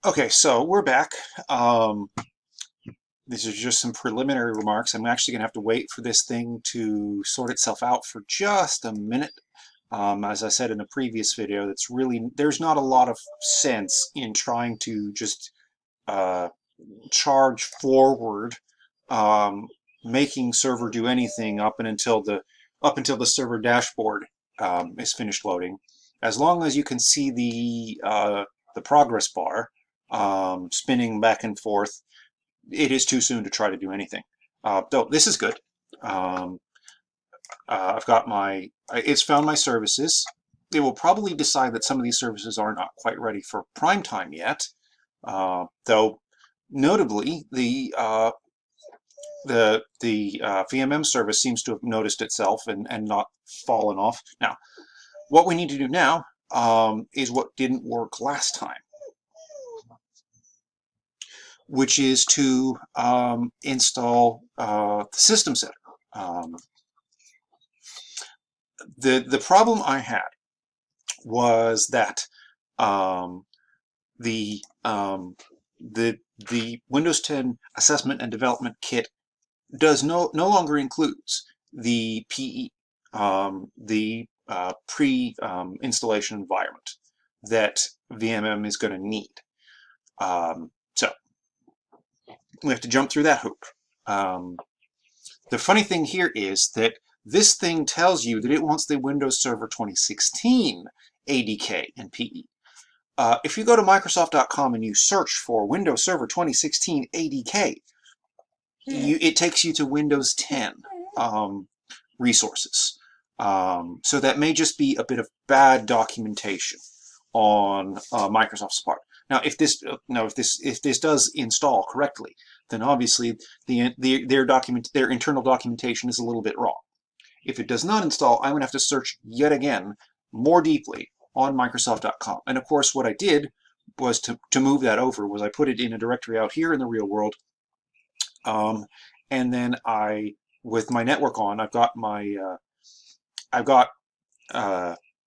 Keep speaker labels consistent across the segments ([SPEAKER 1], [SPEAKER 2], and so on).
[SPEAKER 1] Okay, so we're back. These are just some preliminary remarks. I'm actually going to have to wait for this thing to sort itself out for just a minute. As I said in the previous video, there's not a lot of sense in trying to just uh, charge forward, um, making server do anything up until the server dashboard is finished loading. As long as you can see the progress bar spinning back and forth, it is too soon to try to do anything. Though this is good. Um, I've got it's found my services. It will probably decide that some of these services are not quite ready for prime time yet. Though, notably, the VMM service seems to have noticed itself and not fallen off. Now, what we need to do now is what didn't work last time, which is to install the system setter. Um, the problem I had was that um, the um, the Windows 10 Assessment and Development Kit does no longer includes the PE, the pre-installation environment that VMM is going to need. So we have to jump through that hoop. Um, the funny thing here is that this thing tells you that it wants the Windows Server 2016 ADK and PE. If you go to Microsoft.com and you search for Windows Server 2016 ADK, it takes you to Windows 10 resources. So that may just be a bit of bad documentation on Microsoft's part. Now, if this does install correctly, then obviously their internal documentation is a little bit wrong. If it does not install, I'm going to have to search yet again more deeply on Microsoft.com. And of course, what I did was to move that over was I put it in a directory out here in the real world, and then with my network on, I've got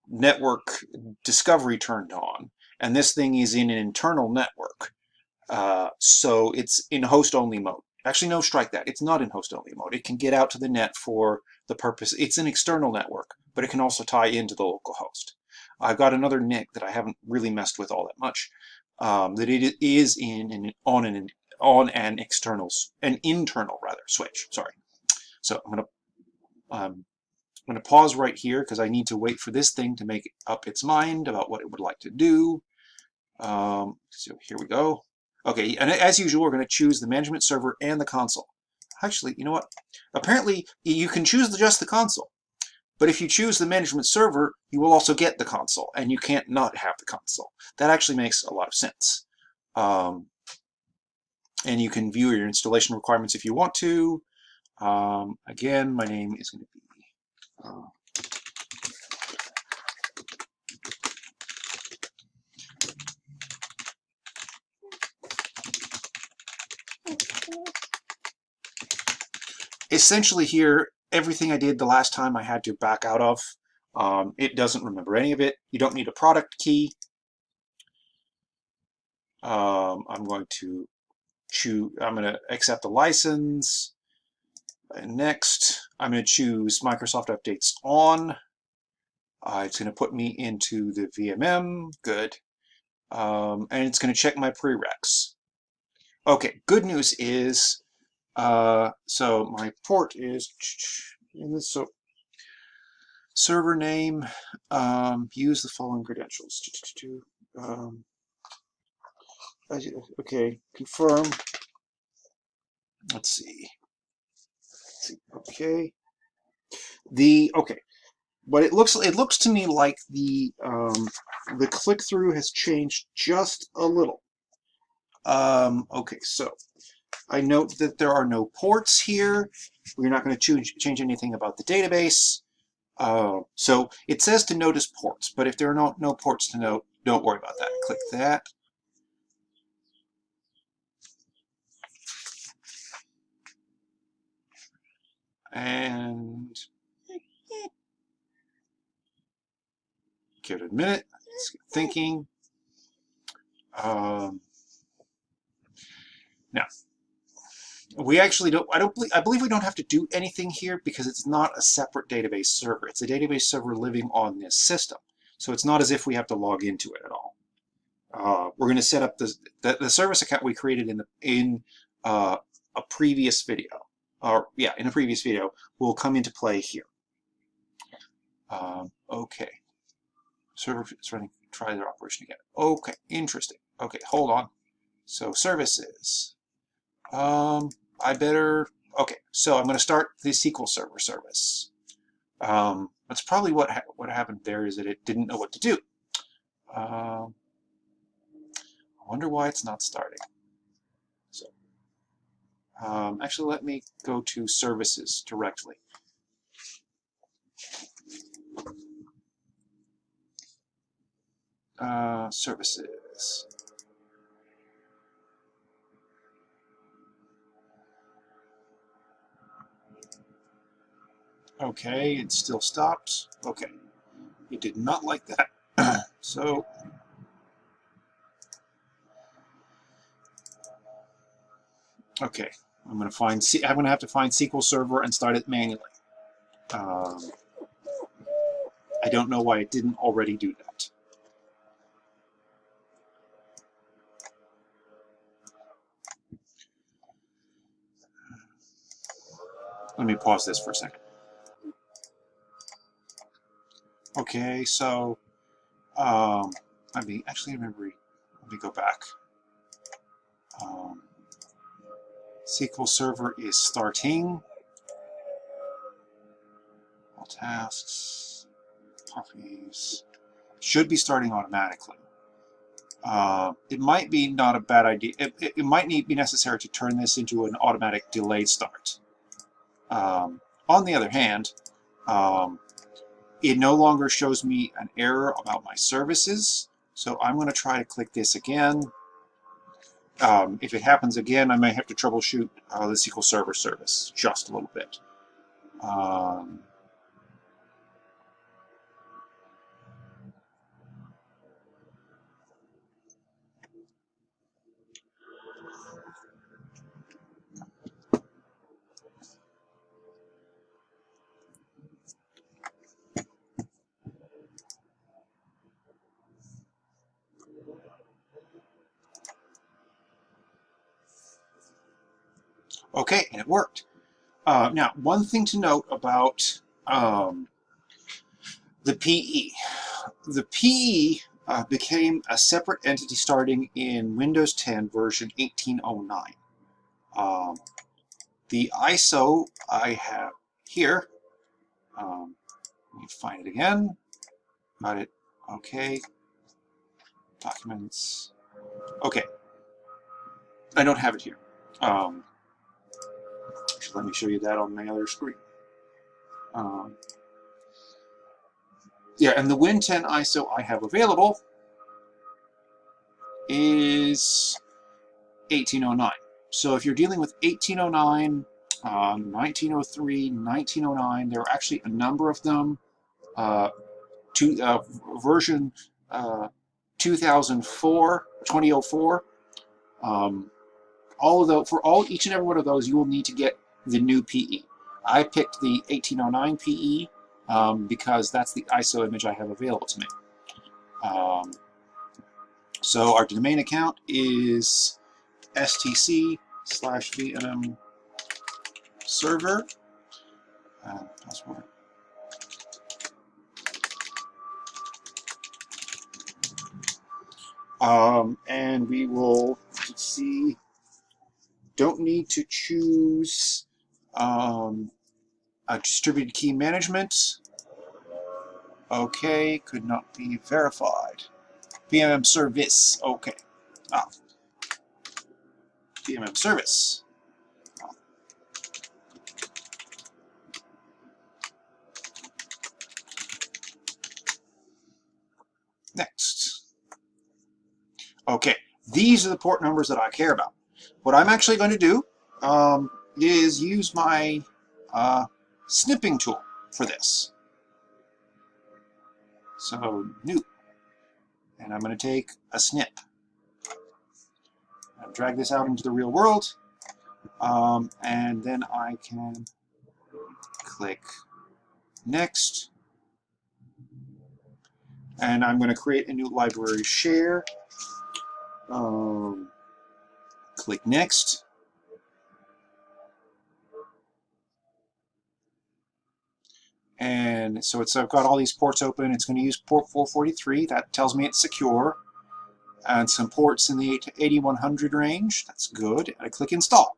[SPEAKER 1] network discovery turned on, and this thing is in an internal network. So it's in host-only mode. Actually, no, strike that. It's not in host-only mode. It can get out to the net for the purpose. It's an external network, but it can also tie into the local host. I've got another NIC that I haven't really messed with all that much, that it is on an internal switch. Sorry. So I'm going to pause right here because I need to wait for this thing to make up its mind about what it would like to do. So here we go. Okay, and as usual, we're going to choose the management server and the console. Actually, you know what? Apparently, you can choose just the console. But if you choose the management server, you will also get the console, and you can't not have the console. That actually makes a lot of sense. And you can view your installation requirements if you want to. Again, my name is going to be essentially here, everything I did the last time I had to back out of. It doesn't remember any of it. You don't need a product key. I'm going to accept the license. And next, I'm going to choose Microsoft Updates On. It's going to put me into the VMM. Good. And it's going to check my prereqs. Okay, good news is, so my port is, so server name, use the following credentials. Okay, confirm. Let's see. Okay. Okay. But it looks to me like the click-through has changed just a little. Okay, so I note that there are no ports here. We're not going to change anything about the database. So it says to notice ports, but if there are no ports to note, don't worry about that. Click that. And give it a minute. Let's get thinking. Now, we actually don't, I believe we don't have to do anything here because it's not a separate database server. It's a database server living on this system. So it's not as if we have to log into it at all. We're going to set up the service account we created in a previous video. In a previous video will come into play here. Okay. Server is running, try their operation again. Okay, interesting. Okay, hold on. So services. Okay, so I'm going to start the SQL Server service. That's probably what happened there, is that it didn't know what to do. I wonder why it's not starting. So, actually, let me go to services directly. Services. Okay, it still stopped. Okay, it did not like that. So, okay, I'm going to have to find SQL Server and start it manually. I don't know why it didn't already do that. Let me pause this for a second. Okay, so let me go back. SQL Server is starting. All tasks, copies. Should be starting automatically. It might be not a bad idea. It might be necessary to turn this into an automatic delayed start. On the other hand, it no longer shows me an error about my services. So I'm going to try to click this again. If it happens again, I may have to troubleshoot the SQL Server service just a little bit. Okay, and it worked. Now, one thing to note about the PE. The PE became a separate entity starting in Windows 10 version 1809. The ISO I have here, let me find it again. Got it. Okay. Documents. Okay. I don't have it here. Let me show you that on my other screen. Yeah, and the Win 10 ISO I have available is 1809. So if you're dealing with 1809, 1903, 1909, there are actually a number of them. Version 2004, 2004. Each and every one of those, you will need to get the new PE. I picked the 1809 PE because that's the ISO image I have available to me. So our domain account is stc/VMM server. Password. And we will see. Don't need to choose a distributed key management. Okay, could not be verified. VMM service. Okay. VMM service. Next. Okay, these are the port numbers that I care about. What I'm actually going to do is use my snipping tool for this. So, new. And I'm going to take a snip. I'm drag this out into the real world, and then I can click Next. And I'm going to create a new library share. Click Next. And so I've got all these ports open. It's going to use port 443. That tells me it's secure. And some ports in the 8100 range. That's good. I click Install.